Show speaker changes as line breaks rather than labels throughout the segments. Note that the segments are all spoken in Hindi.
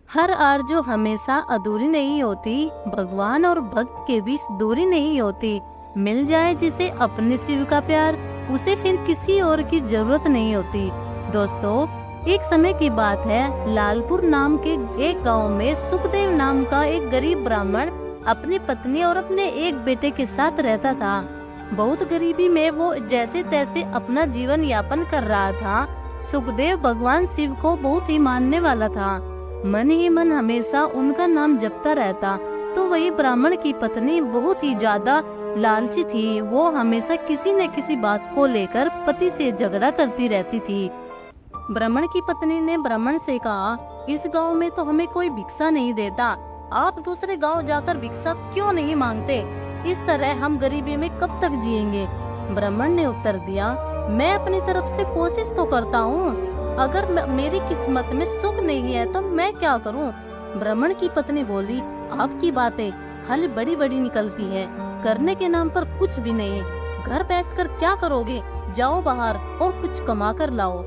हर आरज़ू हमेशा अधूरी नहीं होती, भगवान और भक्त के बीच दूरी नहीं होती। मिल जाए जिसे अपने शिव का प्यार, उसे फिर किसी और की जरूरत नहीं होती। दोस्तों, एक समय की बात है, लालपुर नाम के एक गांव में सुखदेव नाम का एक गरीब ब्राह्मण अपनी पत्नी और अपने एक बेटे के साथ रहता था। बहुत गरीबी में वो जैसे तैसे अपना जीवन यापन कर रहा था। सुखदेव भगवान शिव को बहुत ही मानने वाला था। मन ही मन हमेशा उनका नाम जपता रहता। तो वही ब्राह्मण की पत्नी बहुत ही ज्यादा लालची थी। वो हमेशा किसी न किसी बात को लेकर पति से झगड़ा करती रहती थी। ब्राह्मण की पत्नी ने ब्राह्मण से कहा, इस गांव में तो हमें कोई भिक्षा नहीं देता, आप दूसरे गांव जाकर भिक्षा क्यों नहीं मांगते? इस तरह हम गरीबी में कब तक जिएंगे? ब्राह्मण ने उत्तर दिया, मैं अपनी तरफ से कोशिश तो करता हूँ, अगर मेरी किस्मत में सुख नहीं है तो मैं क्या करूं? ब्राह्मण की पत्नी बोली, आपकी बातें खाली बड़ी बड़ी निकलती है, करने के नाम पर कुछ भी नहीं। घर बैठकर क्या करोगे? जाओ बाहर और कुछ कमा कर लाओ।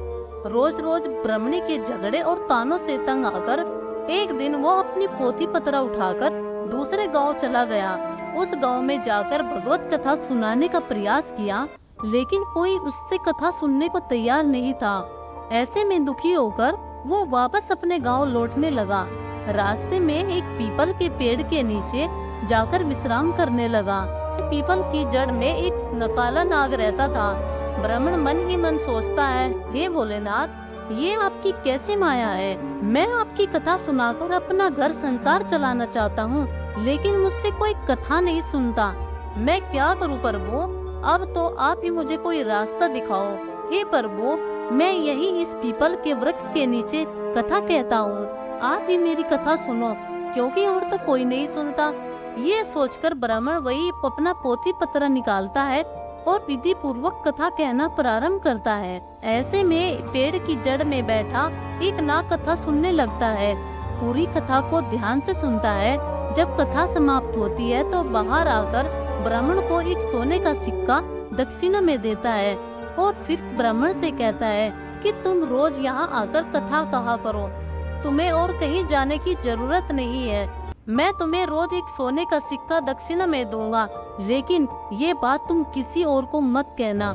रोज रोज ब्राह्मणी के झगड़े और तानों से तंग आकर एक दिन वो अपनी पोथी पत्रा उठाकर दूसरे गांव चला गया। उस गांव में जाकर भगवत कथा सुनाने का प्रयास किया, लेकिन कोई उससे कथा सुनने को तैयार नहीं था। ऐसे में दुखी होकर वो वापस अपने गांव लौटने लगा। रास्ते में एक पीपल के पेड़ के नीचे जाकर विश्राम करने लगा। पीपल की जड़ में एक काला नाग रहता था। ब्राह्मण मन ही मन सोचता है, हे भोलेनाथ, ये आपकी कैसी माया है? मैं आपकी कथा सुनाकर अपना घर संसार चलाना चाहता हूँ, लेकिन मुझसे कोई कथा नहीं सुनता। मैं क्या करूँ प्रभु? अब तो आप ही मुझे कोई रास्ता दिखाओ। हे प्रभु, मैं यही इस पीपल के वृक्ष के नीचे कथा कहता हूँ, आप ही मेरी कथा सुनो, क्योंकि और तो कोई नहीं सुनता। ये सोचकर ब्राह्मण वही अपना पोथी पत्र निकालता है और विधि पूर्वक कथा कहना प्रारंभ करता है। ऐसे में पेड़ की जड़ में बैठा एक नाग कथा सुनने लगता है। पूरी कथा को ध्यान से सुनता है। जब कथा समाप्त होती है तो बाहर आकर ब्राह्मण को एक सोने का सिक्का दक्षिणा में देता है और फिर ब्राह्मण से कहता है कि तुम रोज यहाँ आकर कथा कहा करो, तुम्हें और कहीं जाने की जरूरत नहीं है। मैं तुम्हें रोज एक सोने का सिक्का दक्षिणा में दूंगा, लेकिन ये बात तुम किसी और को मत कहना।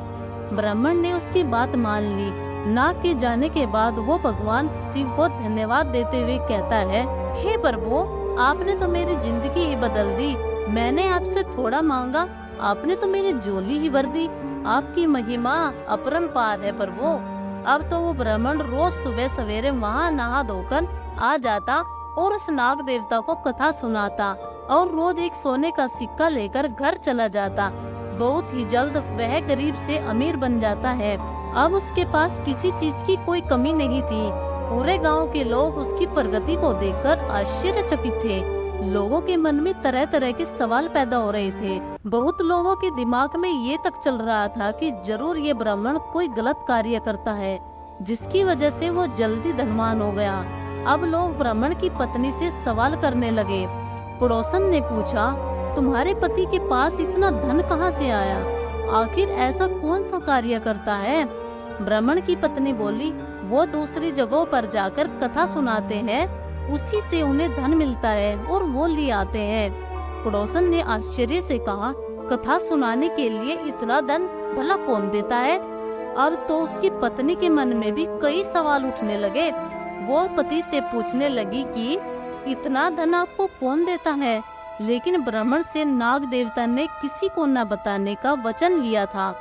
ब्राह्मण ने उसकी बात मान ली। नाग के जाने के बाद वो भगवान शिव को धन्यवाद देते हुए कहता है, हे प्रभु, आपने तो मेरी जिंदगी ही बदल दी। मैंने आपसे थोड़ा मांगा, आपने तो मेरी झोली ही भर दी। आपकी महिमा अपरंपार है प्रभु। अब तो वो ब्राह्मण रोज सुबह सवेरे वहाँ नहा धोकर आ जाता और उस नाग देवता को कथा सुनाता और रोज एक सोने का सिक्का लेकर घर चला जाता। बहुत ही जल्द वह गरीब से अमीर बन जाता है। अब उसके पास किसी चीज की कोई कमी नहीं थी। पूरे गांव के लोग उसकी प्रगति को देखकर आश्चर्यचकित थे। लोगों के मन में तरह तरह के सवाल पैदा हो रहे थे। बहुत लोगों के दिमाग में ये तक चल रहा था कि जरूर ये ब्राह्मण कोई गलत कार्य करता है, जिसकी वजह से वो जल्दी धनवान हो गया। अब लोग ब्राह्मण की पत्नी से सवाल करने लगे। पड़ोसन ने पूछा, तुम्हारे पति के पास इतना धन कहाँ से आया? आखिर ऐसा कौन सा कार्य करता है? ब्राह्मण की पत्नी बोली, वो दूसरी जगहों पर जाकर कथा सुनाते हैं, उसी से उन्हें धन मिलता है और वो ले आते हैं। पड़ोसन ने आश्चर्य से कहा, कथा सुनाने के लिए इतना धन भला कौन देता है? अब तो उसकी पत्नी के मन में भी कई सवाल उठने लगे। वो पति से पूछने लगी कि इतना धन आपको कौन देता है? लेकिन ब्राह्मण से नाग देवता ने किसी को न बताने का वचन लिया था,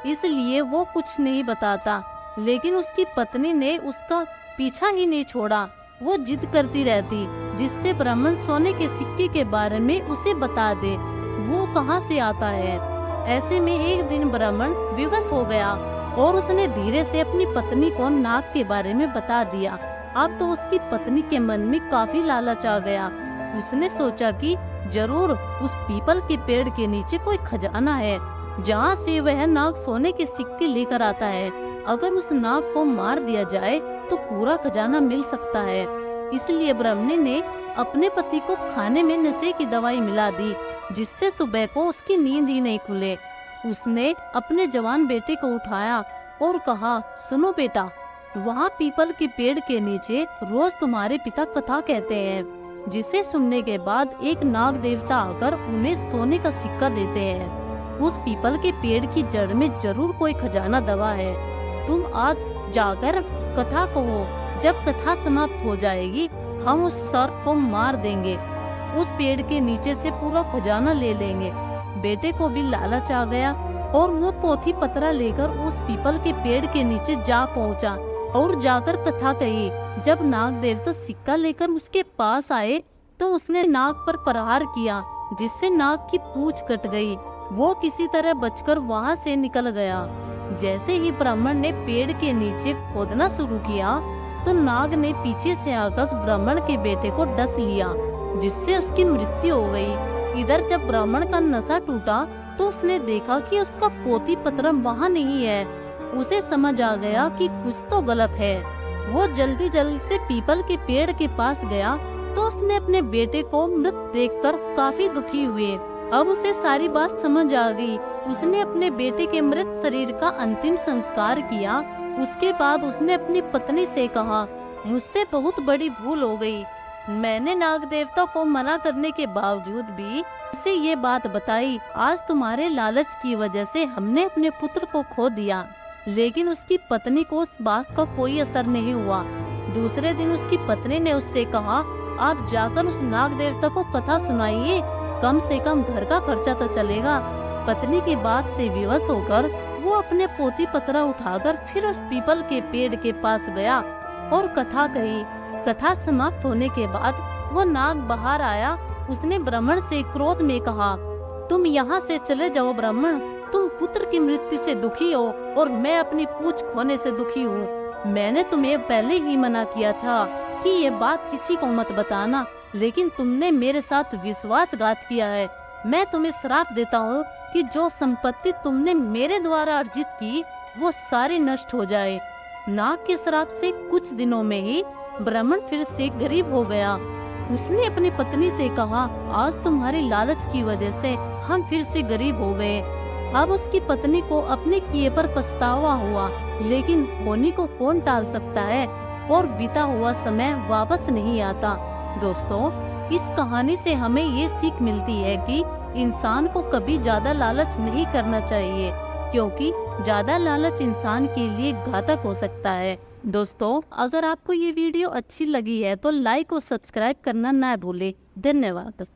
इसलिए वो कुछ नहीं बताता। लेकिन उसकी पत्नी ने उसका पीछा ही नहीं छोड़ा। वो जिद करती रहती, जिससे ब्राह्मण सोने के सिक्के के बारे में उसे बता दे, वो कहाँ से आता है। ऐसे में एक दिन ब्राह्मण विवश हो गया और उसने धीरे से अपनी पत्नी को नाग के बारे में बता दिया। अब तो उसकी पत्नी के मन में काफी लालच आ गया। उसने सोचा कि जरूर उस पीपल के पेड़ के नीचे कोई खजाना है, जहाँ से वह नाग सोने के सिक्के लेकर आता है। अगर उस नाग को मार दिया जाए तो पूरा खजाना मिल सकता है। इसलिए ब्राह्मणी ने अपने पति को खाने में नशे की दवाई मिला दी, जिससे सुबह को उसकी नींद ही नहीं खुले। उसने अपने जवान बेटे को उठाया और कहा, सुनो बेटा, वहाँ पीपल के पेड़ के नीचे रोज तुम्हारे पिता कथा कहते हैं, जिसे सुनने के बाद एक नाग देवता आकर उन्हें सोने का सिक्का देते हैं। उस पीपल के पेड़ की जड़ में जरूर कोई खजाना दबा है। तुम आज जाकर कथा कहो। जब कथा समाप्त हो जाएगी हम उस सर्प को मार देंगे, उस पेड़ के नीचे से पूरा खजाना ले लेंगे। बेटे को भी लालच आ गया और वो पोथी पतरा लेकर उस पीपल के पेड़ के नीचे जा पहुंचा और जाकर कथा कही। जब नाग देवता सिक्का लेकर उसके पास आए तो उसने नाग पर प्रहार किया, जिससे नाग की पूंछ कट गई। वो किसी तरह बचकर वहां से निकल गया। जैसे ही ब्राह्मण ने पेड़ के नीचे खोदना शुरू किया तो नाग ने पीछे से आकर ब्राह्मण के बेटे को डस लिया, जिससे उसकी मृत्यु हो गई। इधर जब ब्राह्मण का नशा टूटा तो उसने देखा कि उसका पोथी पत्र वहाँ नहीं है। उसे समझ आ गया कि कुछ तो गलत है। वो जल्दी जल्दी से पीपल के पेड़ के पास गया तो उसने अपने बेटे को मृत देखकर काफी दुखी हुए। अब उसे सारी बात समझ आ गई। उसने अपने बेटे के मृत शरीर का अंतिम संस्कार किया। उसके बाद उसने अपनी पत्नी से कहा, मुझसे बहुत बड़ी भूल हो गई। मैंने नाग देवता को मना करने के बावजूद भी उसे ये बात बताई। आज तुम्हारे लालच की वजह से हमने अपने पुत्र को खो दिया। लेकिन उसकी पत्नी को उस बात का कोई असर नहीं हुआ। दूसरे दिन उसकी पत्नी ने उससे कहा, आप जाकर उस नाग देवता को कथा सुनाइए, कम से कम घर का खर्चा तो चलेगा। पत्नी की बात से विवश होकर वो अपने पोथी पतरा उठाकर फिर उस पीपल के पेड़ के पास गया और कथा कही। कथा समाप्त होने के बाद वो नाग बाहर आया। उसने ब्राह्मण से क्रोध में कहा, तुम यहाँ से चले जाओ ब्राह्मण, तुम पुत्र की मृत्यु से दुखी हो और मैं अपनी पूंछ खोने से दुखी हूँ। मैंने तुम्हें पहले ही मना किया था कि ये बात किसी को मत बताना, लेकिन तुमने मेरे साथ विश्वासघात किया है। मैं तुम्हें श्राप देता हूँ कि जो संपत्ति तुमने मेरे द्वारा अर्जित की वो सारी नष्ट हो जाए। नाग के श्राप से कुछ दिनों में ही ब्राह्मण फिर से गरीब हो गया। उसने अपनी पत्नी से कहा, आज तुम्हारी लालच की वजह से हम फिर से गरीब हो गए। अब उसकी पत्नी को अपने किए पर पछतावा हुआ, लेकिन होनी को कौन टाल सकता है और बीता हुआ समय वापस नहीं आता। दोस्तों, इस कहानी से हमें ये सीख मिलती है कि इंसान को कभी ज्यादा लालच नहीं करना चाहिए, क्योंकि ज्यादा लालच इंसान के लिए घातक हो सकता है। दोस्तों, अगर आपको ये वीडियो अच्छी लगी है तो लाइक और सब्सक्राइब करना ना भूलें। धन्यवाद।